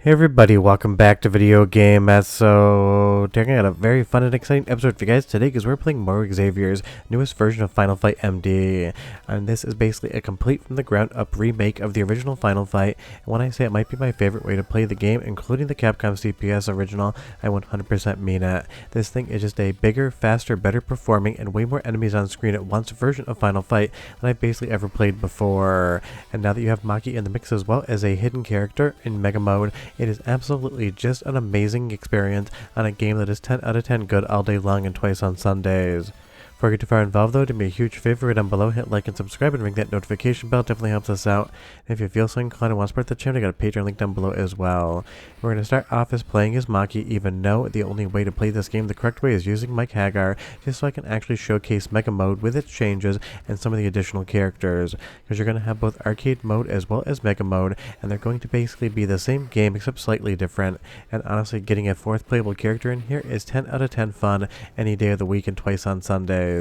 Hey everybody, welcome back to Video Game Mess. So, taking out a very fun and exciting episode for you guys today because we're playing Mauro Xavier's newest version of Final Fight MD. And this is basically a complete from the ground up remake of the original Final Fight. And when I say it might be my favorite way to play the game, including the Capcom CPS original, I 100% mean it. This thing is just a bigger, faster, better performing, and way more enemies on screen at once version of Final Fight than I've basically ever played before. And now that you have Maki in the mix as well as a hidden character in Mega Mode, it is absolutely just an amazing experience on a game that is 10 out of 10 good all day long and twice on Sundays. Before I get too far involved though, do me a huge favor, right down below, hit like and subscribe and ring that notification bell, definitely helps us out. And if you feel so inclined and want to support the channel, I got a Patreon link down below as well. We're going to start off as playing as Maki, even though the only way to play this game the correct way is using Mike Hagar, just so I can actually showcase Mega Mode with its changes and some of the additional characters. Because you're going to have both arcade mode as well as Mega Mode, and they're going to basically be the same game except slightly different. And honestly, getting a fourth playable character in here is 10 out of 10 fun any day of the week and twice on Sundays.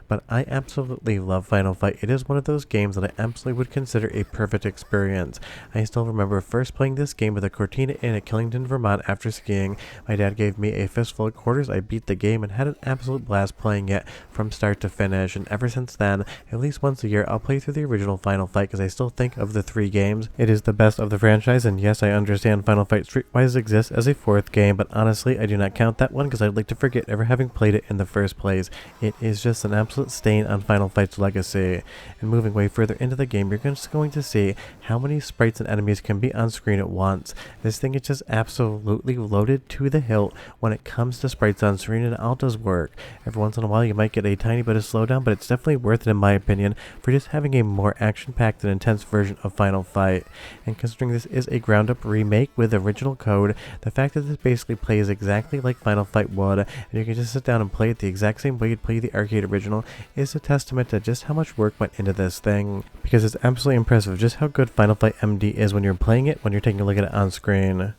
But I absolutely love Final Fight. It is one of those games that I absolutely would consider a perfect experience. I still remember first playing this game with a Cortina Inn at Killington, Vermont after skiing. My dad gave me a fistful of quarters, I beat the game and had an absolute blast playing it from start to finish. And ever since then, at least once a year, I'll play through the original Final Fight because I still think of the three games. It is the best of the franchise, and yes, I understand Final Fight Streetwise exists as a fourth game, but honestly, I do not count that one because I'd like to forget ever having played it in the first place. It is just an absolute stain on Final Fight's legacy. And moving way further into the game, you're just going to see how many sprites and enemies can be on screen at once. This thing is just absolutely loaded to the hilt when it comes to sprites on screen, and it all does work. Every once in a while you might get a tiny bit of slowdown, but it's definitely worth it in my opinion for just having a more action-packed and intense version of Final Fight. And considering this is a ground-up remake with original code, the fact that this basically plays exactly like Final Fight would, and you can just sit down and play it the exact same way you'd play the arcade original, is a testament to just how much work went into this thing, because it's absolutely impressive just how good Final Fight MD is when you're playing it, when you're taking a look at it on screen.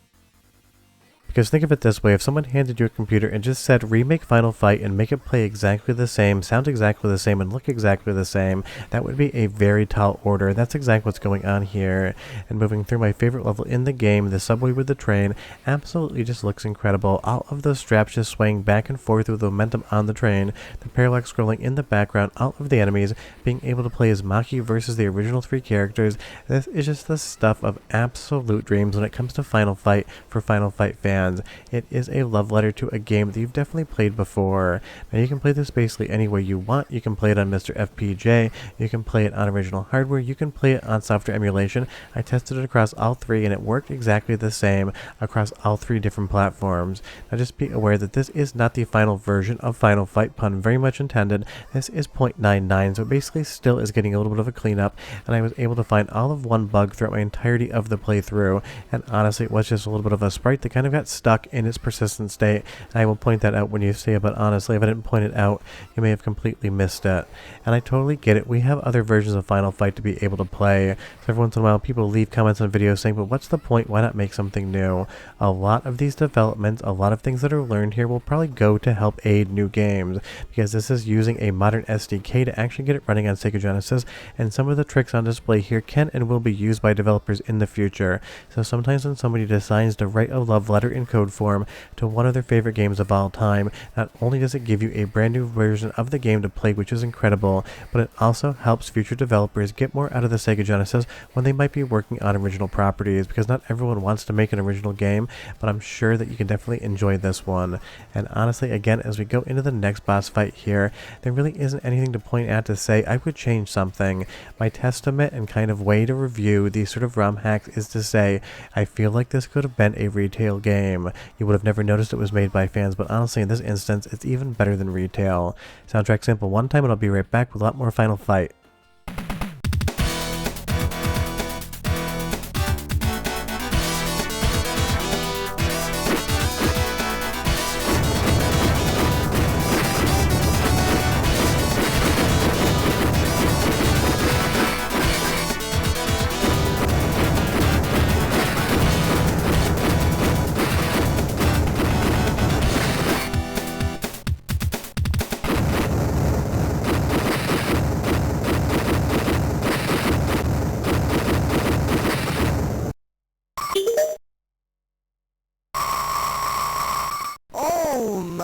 Because think of it this way, if someone handed you a computer and just said remake Final Fight and make it play exactly the same, sound exactly the same, and look exactly the same, that would be a very tall order. That's exactly what's going on here. And moving through my favorite level in the game, the subway with the train, absolutely just looks incredible. All of those straps just swaying back and forth with the momentum on the train, the parallax scrolling in the background, all of the enemies being able to play as Maki versus the original three characters. This is just the stuff of absolute dreams when it comes to Final Fight for Final Fight fans. It is a love letter to a game that you've definitely played before. Now you can play this basically any way you want. You can play it on MiSTer FPGA, you can play it on original hardware, you can play it on software emulation. I tested it across all three and it worked exactly the same across all three different platforms. Now just be aware that this is not the final version of Final Fight, pun very much intended. This is 0.99, so it basically still is getting a little bit of a cleanup, and I was able to find all of one bug throughout my entirety of the playthrough, and honestly it was just a little bit of a sprite that kind of got stuck in its persistent state. And I will point that out when you see it, but honestly, if I didn't point it out, you may have completely missed it. And I totally get it. We have other versions of Final Fight to be able to play. So every once in a while, people leave comments on videos saying, but what's the point? Why not make something new? A lot of these developments, a lot of things that are learned here will probably go to help aid new games, because this is using a modern SDK to actually get it running on Sega Genesis, and some of the tricks on display here can and will be used by developers in the future. So sometimes when somebody decides to write a love letter in code form to one of their favorite games of all time, not only does it give you a brand new version of the game to play, which is incredible, but it also helps future developers get more out of the Sega Genesis when they might be working on original properties, because not everyone wants to make an original game, but I'm sure that you can definitely enjoy this one. And honestly, again, as we go into the next boss fight here, there really isn't anything to point at to say I would change something. My testament and kind of way to review these sort of ROM hacks is to say I feel like this could have been a retail game. You would have never noticed it was made by fans, but honestly in this instance it's even better than retail. Soundtrack sample one time and I'll be right back with a lot more Final Fight.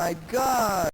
my god!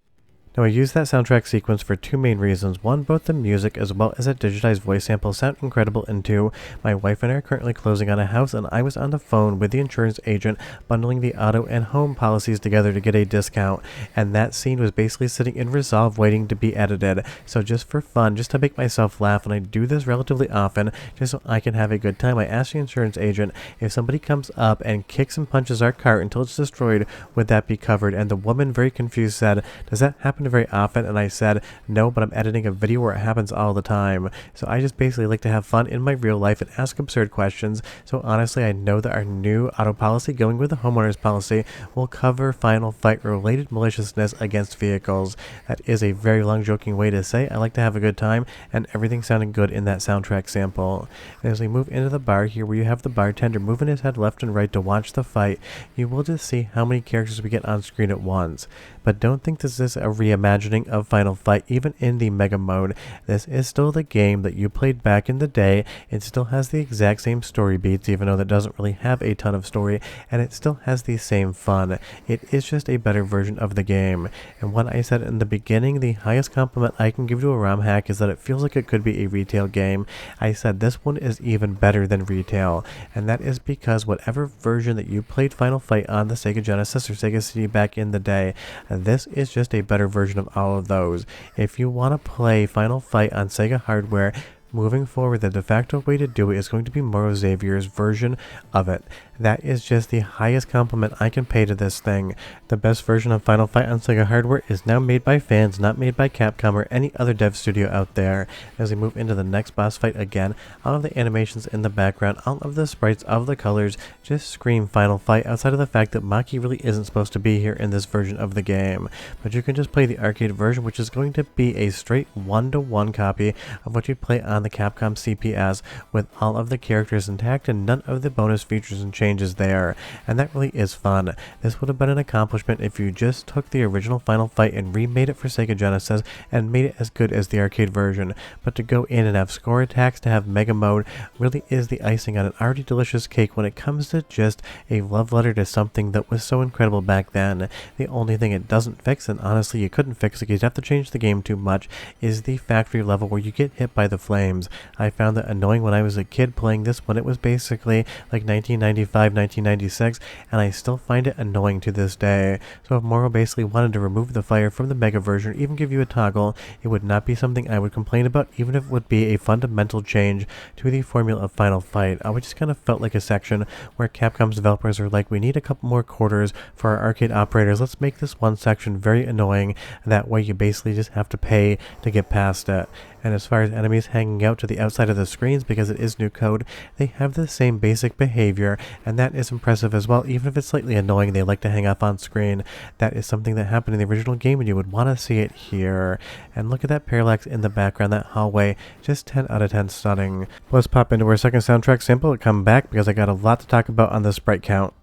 Now I use that soundtrack sequence for two main reasons. One, both the music as well as that digitized voice sample sound incredible, and two, my wife and I are currently closing on a house and I was on the phone with the insurance agent bundling the auto and home policies together to get a discount, and that scene was basically sitting in Resolve waiting to be edited. So just for fun, just to make myself laugh, and I do this relatively often just so I can have a good time, I asked the insurance agent if somebody comes up and kicks and punches our cart until it's destroyed, would that be covered? And the woman, very confused, said, "Does that happen very often?" And I said, "No, but I'm editing a video where it happens all the time." So I just basically like to have fun in my real life and ask absurd questions. So honestly, I know that our new auto policy going with the homeowner's policy will cover Final Fight related maliciousness against vehicles. That is a very long joking way to say I like to have a good time, and everything sounded good in that soundtrack sample. And as we move into the bar here, where you have the bartender moving his head left and right to watch the fight, you will just see how many characters we get on screen at once. But don't think this is a reimagining of Final Fight. Even in the Mega mode, this is still the game that you played back in the day. It still has the exact same story beats, even though that doesn't really have a ton of story, and it still has the same fun. It is just a better version of the game. And what I said in the beginning, the highest compliment I can give to a ROM hack is that it feels like it could be a retail game. I said this one is even better than retail, and that is because whatever version that you played Final Fight on the Sega Genesis or Sega CD back in the day, this is just a better version of all of those. If you want to play Final Fight on Sega hardware, moving forward, the de facto way to do it is going to be Mauro Xavier's version of it. That is just the highest compliment I can pay to this thing. The best version of Final Fight on Sega hardware is now made by fans, not made by Capcom or any other dev studio out there. As we move into the next boss fight again, all of the animations in the background, all of the sprites of the colors just scream Final Fight, outside of the fact that Maki really isn't supposed to be here in this version of the game. But you can just play the arcade version, which is going to be a straight 1-to-1 copy of what you play on the Capcom CPS, with all of the characters intact and none of the bonus features and changes there, and that really is fun. This would have been an accomplishment if you just took the original Final Fight and remade it for Sega Genesis and made it as good as the arcade version, but to go in and have score attacks to have Mega mode really is the icing on an already delicious cake when it comes to just a love letter to something that was so incredible back then. The only thing it doesn't fix, and honestly you couldn't fix it because you'd have to change the game too much, is the factory level where you get hit by the flames. I found that annoying when I was a kid playing this, when it was basically like 1995, 1996, and I still find it annoying to this day. So if Mauro basically wanted to remove the fire from the Mega version, or even give you a toggle, it would not be something I would complain about, even if it would be a fundamental change to the formula of Final Fight. I just kind of felt like a section where Capcom's developers are like, we need a couple more quarters for our arcade operators, let's make this one section very annoying, and that way you basically just have to pay to get past it. And as far as enemies hanging out to the outside of the screens, because it is new code, they have the same basic behavior, and that is impressive as well. Even if it's slightly annoying, they like to hang off on screen. That is something that happened in the original game, and you would want to see it here. And look at that parallax in the background, that hallway, just 10 out of 10 stunning. Let's pop into our second soundtrack sample and come back, because I got a lot to talk about on the sprite count.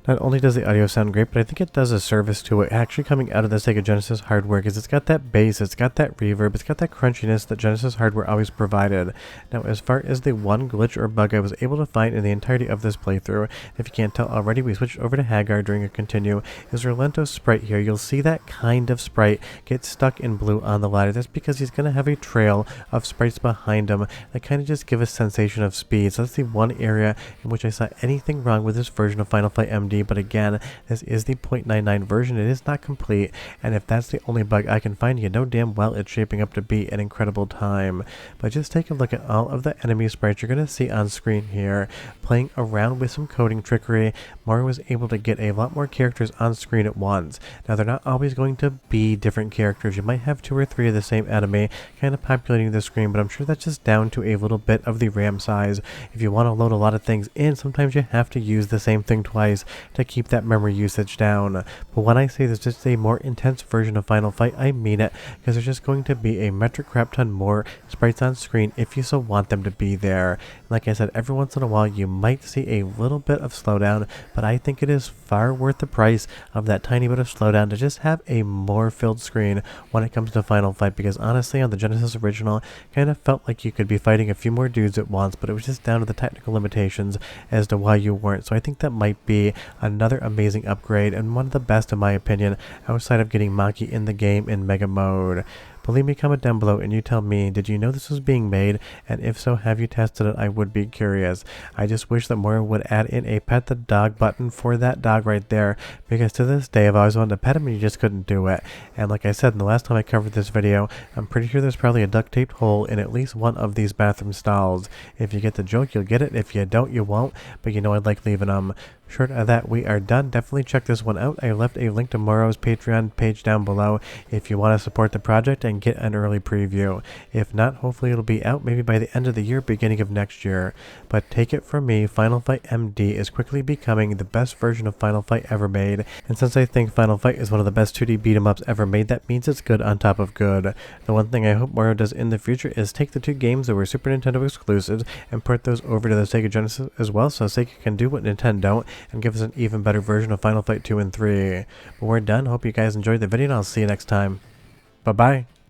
Not only does the audio sound great, but I think it does a service to it actually coming out of the Sega Genesis hardware, because it's got that bass, it's got that reverb, it's got that crunchiness that Genesis hardware always provided. Now, as far as the one glitch or bug I was able to find in the entirety of this playthrough, if you can't tell already, we switched over to Hagar during a continue, is Rolento's sprite here. You'll see that kind of sprite get stuck in blue on the ladder. That's because he's going to have a trail of sprites behind him that kind of just give a sensation of speed. So that's the one area in which I saw anything wrong with this version of Final Fight MD be, but again, this is the 0.99 version. It is not complete, and if that's the only bug I can find, you know damn well it's shaping up to be an incredible time. But just take a look at all of the enemy sprites you're going to see on screen here. Playing around with some coding trickery, Mauro was able to get a lot more characters on screen at once. Now, they're not always going to be different characters. You might have 2 or 3 of the same enemy kind of populating the screen, but I'm sure that's just down to a little bit of the RAM size. If you want to load a lot of things in, sometimes you have to use the same thing twice to keep that memory usage down. But when I say there's just a more intense version of Final Fight, I mean it, because there's just going to be a metric crap ton more sprites on screen if you so want them to be there. Like I said, every once in a while you might see a little bit of slowdown, but I think it is far worth the price of that tiny bit of slowdown to just have a more filled screen when it comes to Final Fight, because honestly on the Genesis original, kind of felt like you could be fighting a few more dudes at once, but it was just down to the technical limitations as to why you weren't. So I think that might be another amazing upgrade, and one of the best in my opinion, outside of getting Maki in the game in Mega Mode. But leave me a comment down below and you tell me, did you know this was being made? And if so, have you tested it? I would be curious. I just wish that Mauro would add in a pet the dog button for that dog right there, because to this day I've always wanted to pet him and you just couldn't do it. And like I said in the last time I covered this video, I'm pretty sure there's probably a duct taped hole in at least one of these bathroom stalls. If you get the joke, you'll get it. If you don't, you won't. But you know I'd like leaving them. Short of that, we are done. Definitely check this one out. I left a link to Mauro's Patreon page down below if you want to support the project and get an early preview. If not, hopefully it'll be out maybe by the end of the year, beginning of next year. But take it from me, Final Fight MD is quickly becoming the best version of Final Fight ever made. And since I think Final Fight is one of the best 2D beat-em-ups ever made, that means it's good on top of good. The one thing I hope Mauro does in the future is take the 2 games that were Super Nintendo exclusives and port those over to the Sega Genesis as well, so Sega can do what Nintendo don't and give us an even better version of Final Fight 2 and 3. But we're done. Hope you guys enjoyed the video, and I'll see you next time. Bye-bye.